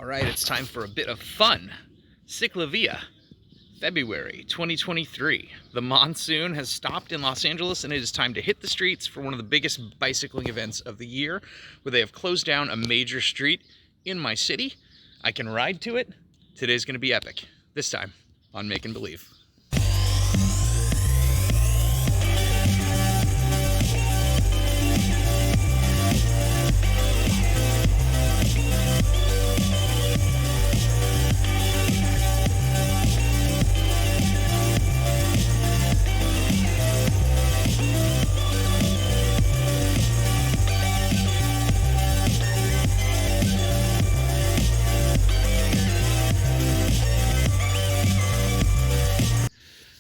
All right, it's time for a bit of fun. Ciclavia, February 2023. The monsoon has stopped in Los Angeles and it is time to hit the streets for one of the biggest bicycling events of the year, where they have closed down a major street in my city. I can ride to it. Today's gonna be epic. This time on Make and Believe.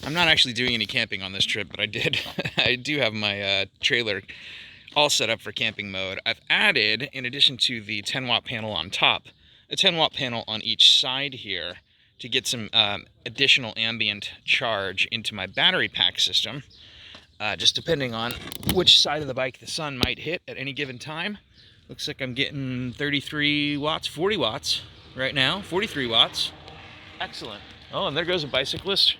I'm not actually doing any camping on this trip, but I do have my trailer all set up for camping mode. I've added, in addition to the 10-watt panel on top, a 10-watt panel on each side here to get some additional ambient charge into my battery pack system, just depending on which side of the bike the sun might hit at any given time. Looks like I'm getting 33 watts, 40 watts right now, 43 watts. Excellent. Oh, and there goes a bicyclist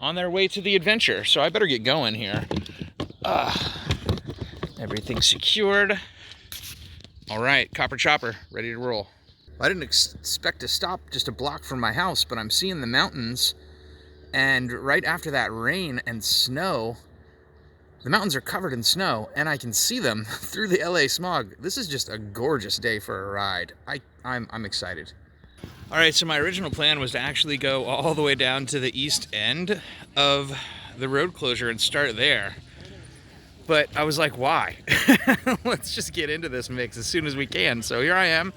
on their way to the adventure, so I better get going here. Everything's secured. All right, copper chopper, ready to roll. I didn't expect to stop just a block from my house, but I'm seeing the mountains, and right after that rain and snow, the mountains are covered in snow, and I can see them through the LA smog. This is just a gorgeous day for a ride. I'm excited. All right, so my original plan was to actually go all the way down to the east end of the road closure and start there. But I was like, why? Let's just get into this mix as soon as we can. So here I am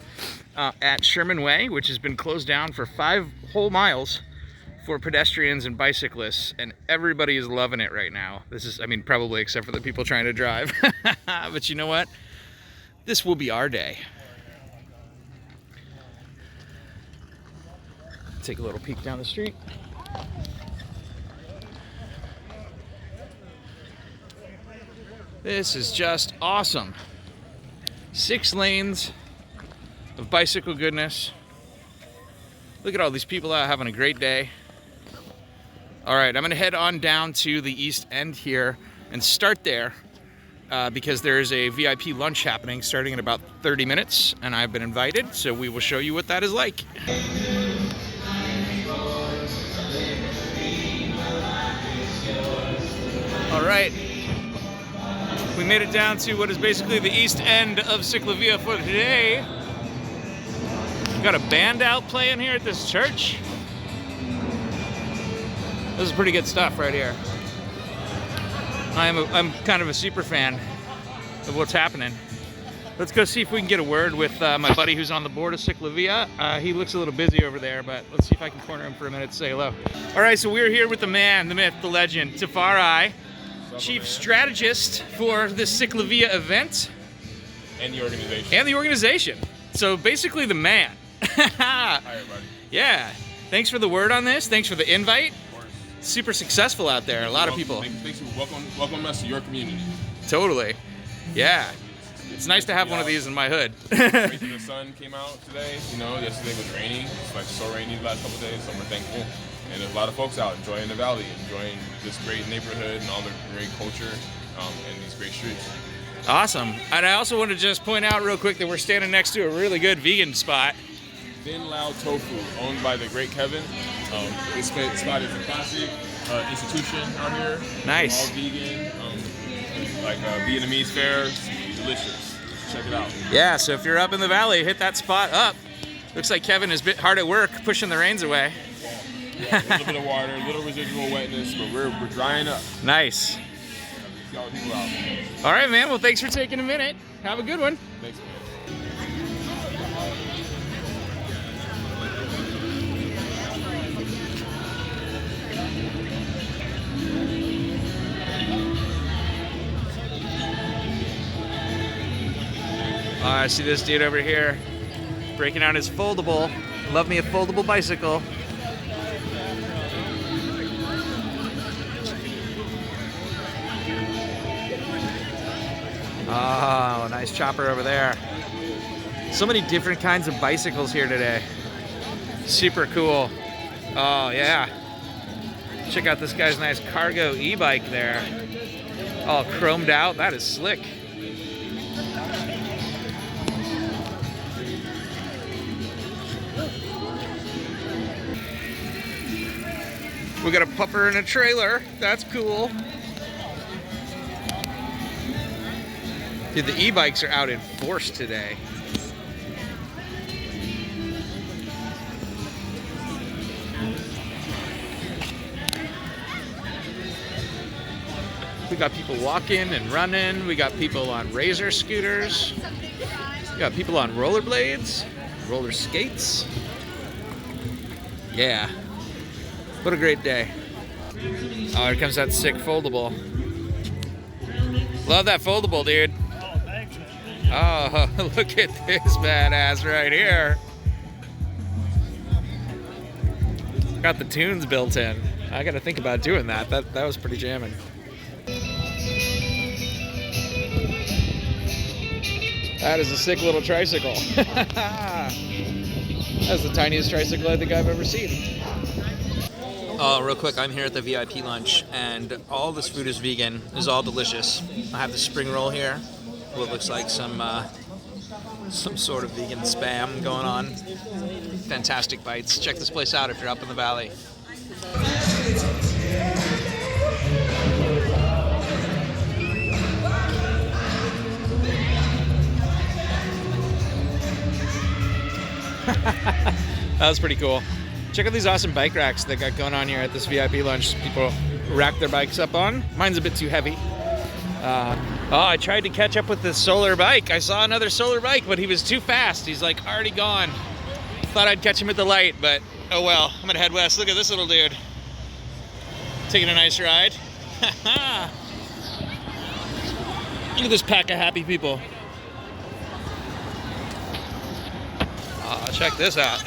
at Sherman Way, which has been closed down for 5 whole miles for pedestrians and bicyclists, and everybody is loving it right now. This is, I mean, probably except for the people trying to drive. But you know what? This will be our day. Take a little peek down the street. This is just awesome. 6 lanes of bicycle goodness. Look at all these people out having a great day. All right, I'm gonna head on down to the east end here and start there because there is a VIP lunch happening starting in about 30 minutes, and I've been invited, so we will show you what that is like. All right, we made it down to what is basically the east end of Ciclavia for today. We've got a band out playing here at this church. This is pretty good stuff right here. I'm kind of a super fan of what's happening. Let's go see if we can get a word with my buddy who's on the board of Ciclavia. He looks a little busy over there, but let's see if I can corner him for a minute to say hello. All right, so we're here with the man, the myth, the legend, Tafari, Chief Strategist for this Ciclavia event. And the organization. And the organization. So basically the man. Hi, everybody. Yeah. Thanks for the word on this. Thanks for the invite. Of course. Super successful out there. A lot of people. Thanks for welcoming us to your community. Totally. Yeah. It's nice to have one of these in my hood. The sun came out today. You know, yesterday was raining. It's like so rainy the last couple of days, so we're thankful. And there's a lot of folks out enjoying the valley, enjoying this great neighborhood and all the great culture and these great streets. Awesome. And I also want to just point out real quick that we're standing next to a really good vegan spot. Thin Lao Tofu, owned by the great Kevin. This spot is a classic institution out here. Nice. All vegan, like Vietnamese fare, delicious. Check it out. Yeah, so if you're up in the valley, hit that spot up. Looks like Kevin is a bit hard at work pushing the rains away. Yeah, a little bit of water, a little residual wetness, but we're drying up. Nice. Y'all people out. All right, man. Well, thanks for taking a minute. Have a good one. Thanks, man. I see this dude over here breaking out his foldable. Love me a foldable bicycle. Oh, nice chopper over there. So many different kinds of bicycles here today. Super cool. Oh yeah. Check out this guy's nice cargo e-bike there. All chromed out. That is slick. We got a pupper in a trailer. That's cool. Dude, the e-bikes are out in force today. We got people walking and running. We got people on razor scooters. We got people on rollerblades, roller skates. Yeah. What a great day. Oh, here comes that sick foldable. Love that foldable, dude. Oh, thanks. Oh, look at this badass right here. Got the tunes built in. I gotta think about doing that. That was pretty jamming. That is a sick little tricycle. That's the tiniest tricycle I think I've ever seen. Oh, real quick, I'm here at the VIP lunch, and all this food is vegan. It's all delicious. I have the spring roll here, what looks like some sort of vegan spam going on. Fantastic bites. Check this place out if you're up in the valley. That was pretty cool. Check out these awesome bike racks they got going on here at this VIP lunch. People rack their bikes up on. Mine's a bit too heavy. I tried to catch up with this solar bike. I saw another solar bike, but he was too fast. He's like already gone. Thought I'd catch him at the light, but oh well. I'm gonna head west. Look at this little dude. Taking a nice ride. Look at this pack of happy people. Check this out.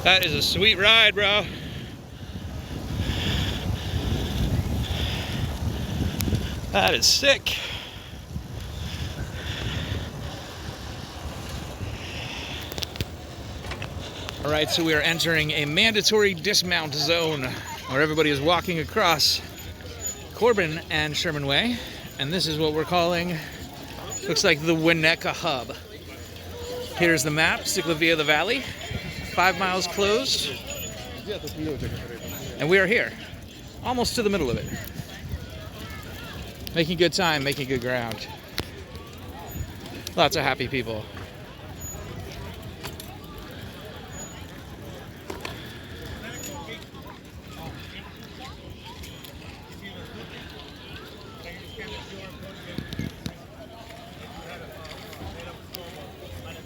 That is a sweet ride, bro. That is sick. All right, so we are entering a mandatory dismount zone where everybody is walking across Corbin and Sherman Way. And this is what we're calling, looks like the Winnetka Hub. Here's the map, Ciclavia the Valley, 5 miles closed. And we are here, almost to the middle of it. Making good time, making good ground. Lots of happy people.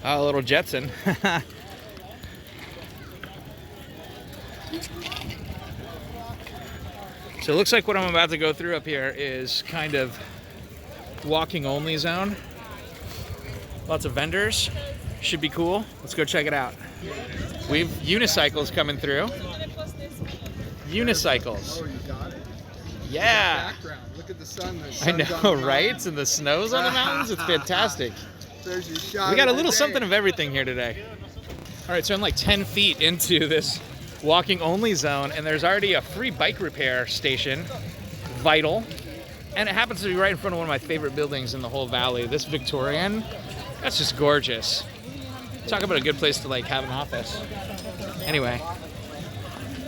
Oh, a little Jetson. So it looks like what I'm about to go through up here is kind of walking only zone. Lots of vendors. Should be cool. Let's go check it out. We've unicycles coming through. Unicycles. Oh, you got it? Yeah. Background. Look at the sun. I know, right? And the snow's on the mountains. It's fantastic. There's your shot. We got a little something of everything here today. All right, so I'm like 10 feet into this walking only zone, and there's already a free bike repair station, Vital, and it happens to be right in front of one of my favorite buildings in the whole valley. This Victorian, that's just gorgeous. Talk about a good place to like have an office. Anyway.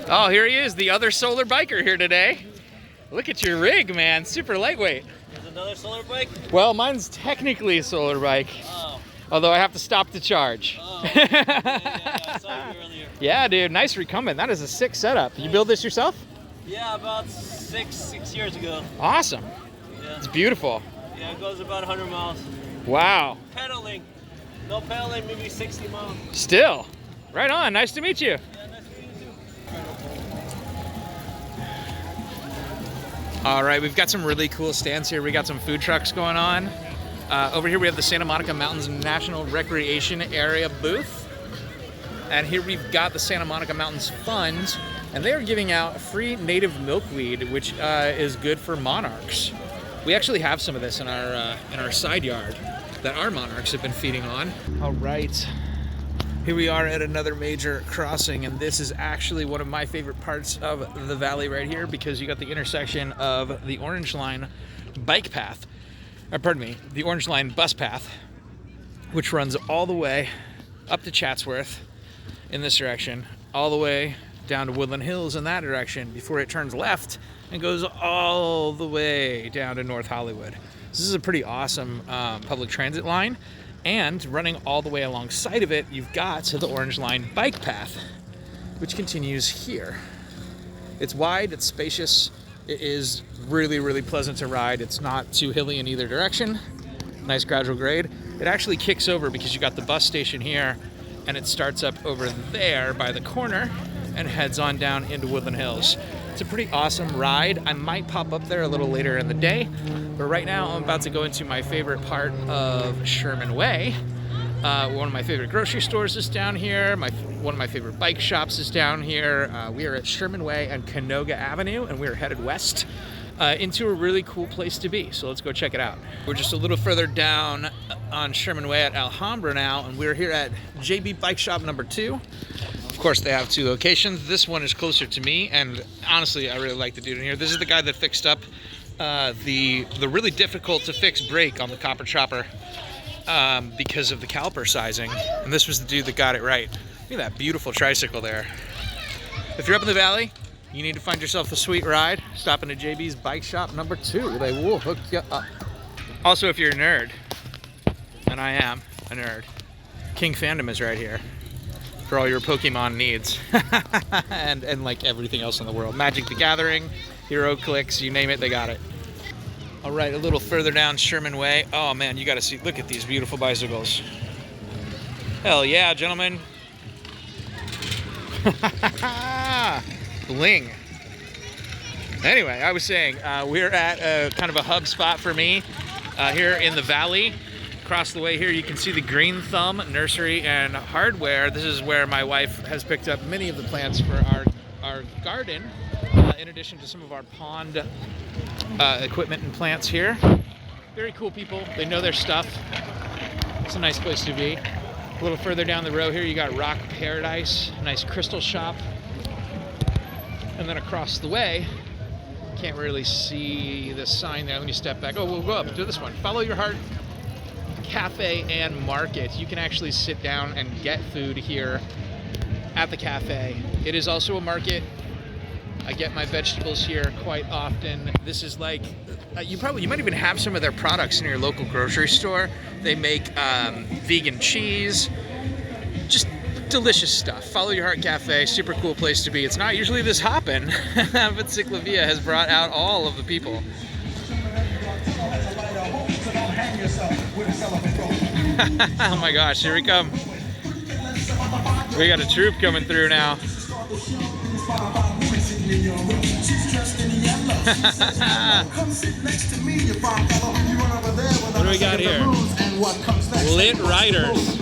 Oh, here he is, the other solar biker here today. Look at your rig, man, super lightweight. There's another solar bike? Well, mine's technically a solar bike, although I have to stop to charge. Oh, yeah, I saw you earlier. Yeah, dude, nice recumbent. That is a sick setup. You build this yourself? Yeah, about six years ago. Awesome. Yeah. It's beautiful. Yeah, it goes about 100 miles. Wow. Pedaling. No pedaling, maybe 60 miles. Still. Right on. Nice to meet you. Yeah, nice to meet you too. All right, we've got some really cool stands here. We got some food trucks going on. Over here we have the Santa Monica Mountains National Recreation Area booth. And here we've got the Santa Monica Mountains Fund, and they are giving out free native milkweed, which is good for monarchs. We actually have some of this in our side yard that our monarchs have been feeding on. All right, here we are at another major crossing, and this is actually one of my favorite parts of the valley right here, because you got the intersection of the Orange Line bike path, or pardon me, the Orange Line bus path, which runs all the way up to Chatsworth in this direction, all the way down to Woodland Hills in that direction, before it turns left and goes all the way down to North Hollywood. This is a pretty awesome public transit line, and running all the way alongside of it, you've got the Orange Line bike path, which continues here. It's wide, it's spacious, it is really, really pleasant to ride. It's not too hilly in either direction. Nice gradual grade. It actually kicks over because you got the bus station here, and it starts up over there by the corner and heads on down into Woodland Hills. It's a pretty awesome ride. I might pop up there a little later in the day, but right now I'm about to go into my favorite part of Sherman Way. One of my favorite grocery stores is down here. One of my favorite bike shops is down here. We are at Sherman Way and Canoga Avenue, and we're headed west into a really cool place to be. So let's go check it out. We're just a little further down on Sherman Way at Alhambra now, and we're here at JB Bike Shop number 2. Of course, they have 2 locations. This one is closer to me, and honestly, I really like the dude in here. This is the guy that fixed up the really difficult to fix brake on the Copper Chopper because of the caliper sizing, and this was the dude that got it right. Look at that beautiful tricycle there. If you're up in the valley, you need to find yourself a sweet ride, stop into JB's Bike Shop number 2. They will hook you up. Also, if you're a nerd, and I am a nerd, King Fandom is right here for all your Pokemon needs. and like everything else in the world. Magic the Gathering, Hero Clicks, you name it, they got it. All right, a little further down Sherman Way. Oh man, you gotta see, look at these beautiful bicycles. Hell yeah, gentlemen. Bling. Anyway, I was saying, we're at kind of a hub spot for me here in the valley. Across the way here, you can see the Green Thumb Nursery and Hardware. This is where my wife has picked up many of the plants for our garden, in addition to some of our pond equipment and plants here. Very cool people. They know their stuff. It's a nice place to be. A little further down the road here, you got Rock Paradise, a nice crystal shop. And then across the way, can't really see the sign there. Let me step back. Oh, we'll go up to this one. Follow Your Heart Cafe and Market. You can actually sit down and get food here at the cafe. It is also a market. I get my vegetables here quite often. This is like, you might even have some of their products in your local grocery store. They make vegan cheese, just delicious stuff. Follow Your Heart Cafe, super cool place to be. It's not usually this hoppin', but Ciclavia has brought out all of the people. Oh my gosh, here we come. We got a troop coming through now. What do we got here? Lit Riders.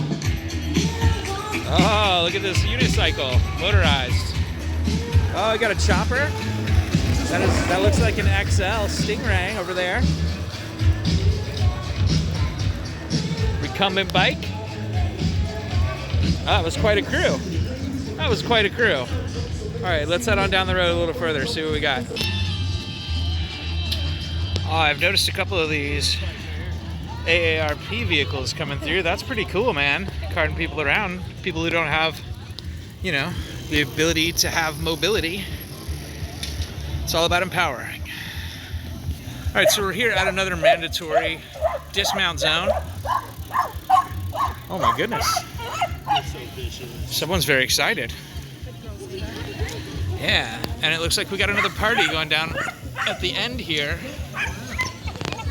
Oh, look at this unicycle, motorized. Oh, we got a chopper. That looks like an XL Stingray over there. Recumbent bike. Oh, that was quite a crew. That was quite a crew. All right, let's head on down the road a little further, see what we got. Oh, I've noticed a couple of these AARP vehicles coming through. That's pretty cool, man. Carting people around, people who don't have, you know, the ability to have mobility. It's all about empowering. All right, so we're here at another mandatory dismount zone. Oh my goodness. Someone's very excited. Yeah, and it looks like we got another party going down at the end here.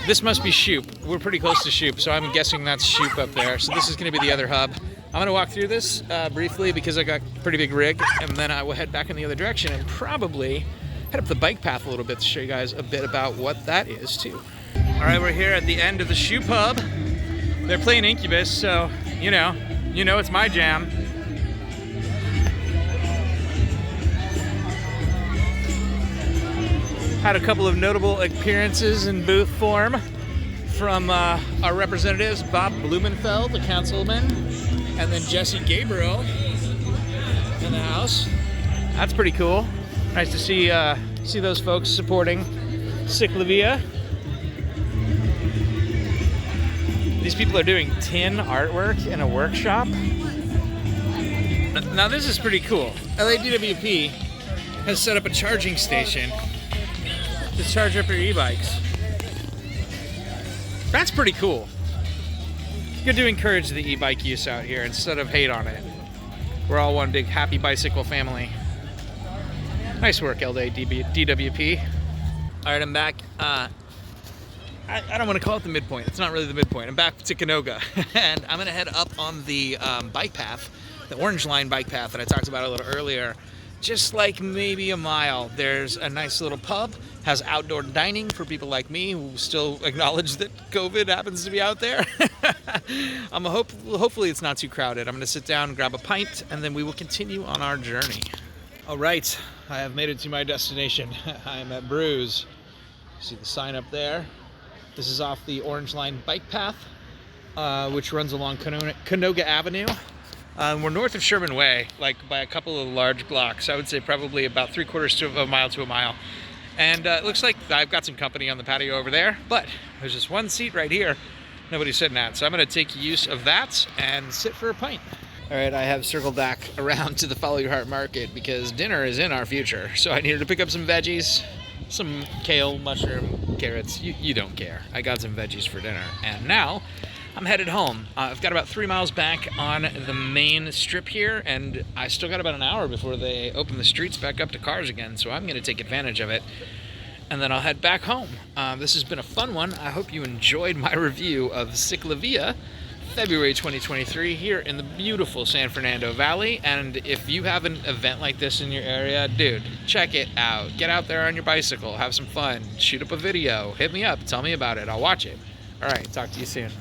This must be Shoop. We're pretty close to Shoop, so I'm guessing that's Shoop up there. So this is going to be the other hub. I'm going to walk through this briefly because I got a pretty big rig, and then I will head back in the other direction and probably head up the bike path a little bit to show you guys a bit about what that is too. All right, we're here at the end of the Shoop hub. They're playing Incubus, so you know it's my jam. Had a couple of notable appearances in booth form from our representatives, Bob Blumenfeld, the councilman, and then Jesse Gabriel in the house. That's pretty cool. Nice to see those folks supporting Ciclavia. These people are doing tin artwork in a workshop. Now this is pretty cool. LADWP has set up a charging station to charge up your e-bikes. That's pretty cool. Good to encourage the e-bike use out here instead of hate on it. We're all one big happy bicycle family. Nice work, LADWP. All right, I'm back. I don't want to call it the midpoint. It's not really the midpoint. I'm back to Canoga, and I'm gonna head up on the bike path, the Orange Line bike path that I talked about a little earlier. Just like maybe a mile, there's a nice little pub, has outdoor dining for people like me who still acknowledge that COVID happens to be out there. Hopefully it's not too crowded. I'm gonna sit down, grab a pint, and then we will continue on our journey. All right, I have made it to my destination. I am at Brews. See the sign up there? This is off the Orange Line bike path, which runs along Canoga Avenue. We're north of Sherman Way, like by a couple of large blocks. I would say probably about 3/4 of a mile to a mile. And it looks like I've got some company on the patio over there, but there's just one seat right here nobody's sitting at. So I'm gonna take use of that and sit for a pint. All right, I have circled back around to the Follow Your Heart Market because dinner is in our future. So I needed to pick up some veggies, some kale, mushroom, carrots. You don't care. I got some veggies for dinner. And now I'm headed home. I've got about 3 miles back on the main strip here, and I still got about an hour before they open the streets back up to cars again, so I'm gonna take advantage of it. And then I'll head back home. This has been a fun one. I hope you enjoyed my review of Ciclavia, February 2023, here in the beautiful San Fernando Valley. And if you have an event like this in your area, dude, check it out. Get out there on your bicycle, have some fun, shoot up a video, hit me up, tell me about it, I'll watch it. All right, talk to you soon.